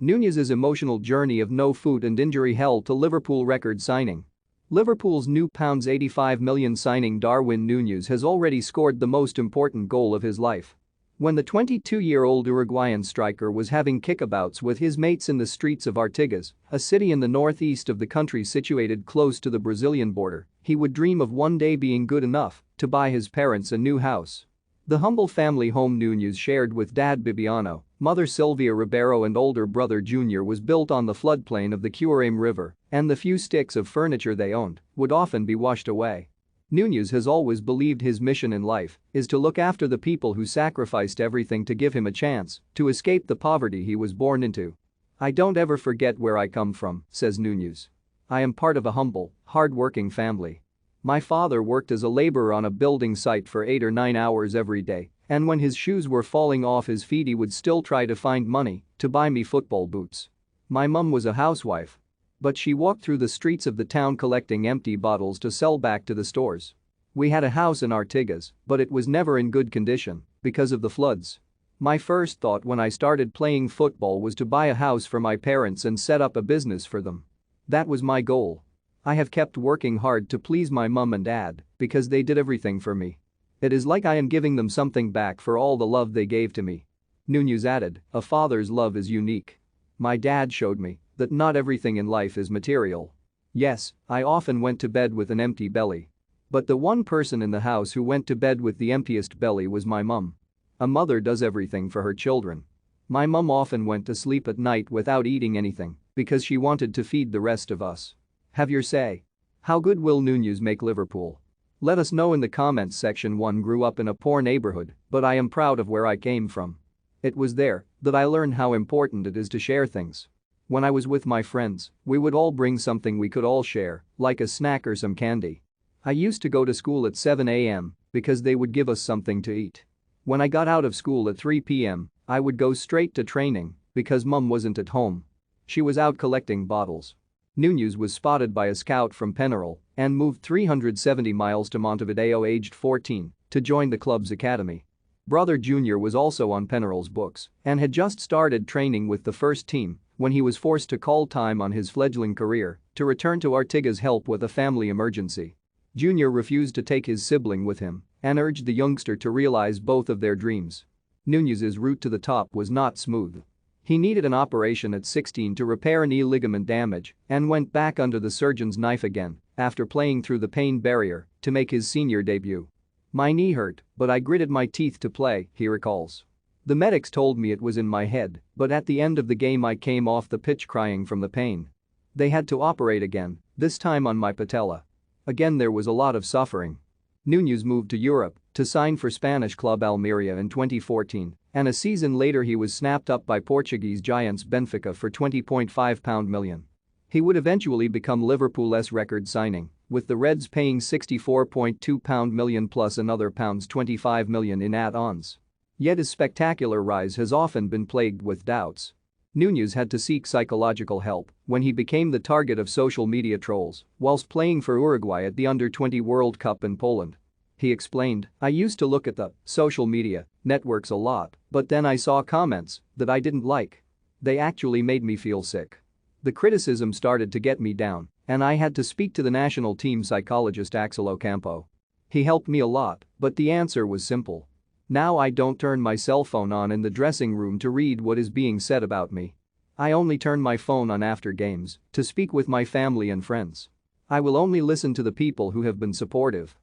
Nunez's emotional journey of no foot and injury hell to Liverpool record signing. Liverpool's new £85 million signing Darwin Nunez has already scored the most important goal of his life. When the 22-year-old Uruguayan striker was having kickabouts with his mates in the streets of Artigas, a city in the northeast of the country situated close to the Brazilian border, he would dream of one day being good enough to buy his parents a new house. The humble family home Nunez shared with dad Bibiano, mother Silvia Ribeiro and older brother Junior was built on the floodplain of the Cuarame River, and the few sticks of furniture they owned would often be washed away. Nunez has always believed his mission in life is to look after the people who sacrificed everything to give him a chance to escape the poverty he was born into. "I don't ever forget where I come from," says Nunez. "I am part of a humble, hard-working family. My father worked as a laborer on a building site for 8 or 9 hours every day, and when his shoes were falling off his feet he would still try to find money to buy me football boots. My mum was a housewife. But she walked through the streets of the town collecting empty bottles to sell back to the stores. We had a house in Artigas, but it was never in good condition because of the floods. My first thought when I started playing football was to buy a house for my parents and set up a business for them. That was my goal. I have kept working hard to please my mum and dad because they did everything for me. It is like I am giving them something back for all the love they gave to me." Nunez added, "A father's love is unique. My dad showed me that not everything in life is material. Yes, I often went to bed with an empty belly. But the one person in the house who went to bed with the emptiest belly was my mum. A mother does everything for her children. My mum often went to sleep at night without eating anything because she wanted to feed the rest of us. Have your say. How good will Nunez make Liverpool? Let us know in the comments section. One grew up in a poor neighborhood, but I am proud of where I came from. It was there that I learned how important it is to share things. When I was with my friends, we would all bring something we could all share, like a snack or some candy. I used to go to school at 7 a.m. because they would give us something to eat. When I got out of school at 3 p.m., I would go straight to training because mum wasn't at home. She was out collecting bottles." Nunez was spotted by a scout from Penarol and moved 370 miles to Montevideo aged 14 to join the club's academy. Brother Junior was also on Penarol's books and had just started training with the first team when he was forced to call time on his fledgling career to return to Artigas' help with a family emergency. Junior refused to take his sibling with him and urged the youngster to realize both of their dreams. Nunez's route to the top was not smooth. He needed an operation at 16 to repair a knee ligament damage and went back under the surgeon's knife again after playing through the pain barrier to make his senior debut. "My knee hurt, but I gritted my teeth to play," he recalls. "The medics told me it was in my head, but at the end of the game I came off the pitch crying from the pain. They had to operate again, this time on my patella. Again there was a lot of suffering." Nunez moved to Europe to sign for Spanish club Almeria in 2014, and a season later he was snapped up by Portuguese giants Benfica for £20.5 million. He would eventually become Liverpool's record signing, with the Reds paying £64.2 million plus another £25 million in add-ons. Yet his spectacular rise has often been plagued with doubts. Nunez had to seek psychological help when he became the target of social media trolls whilst playing for Uruguay at the Under-20 World Cup in Poland. He explained, "I used to look at the social media networks a lot, but then I saw comments that I didn't like. They actually made me feel sick. The criticism started to get me down, and I had to speak to the national team psychologist Axel Ocampo. He helped me a lot, but the answer was simple. Now I don't turn my cell phone on in the dressing room to read what is being said about me. I only turn my phone on after games to speak with my family and friends. I will only listen to the people who have been supportive."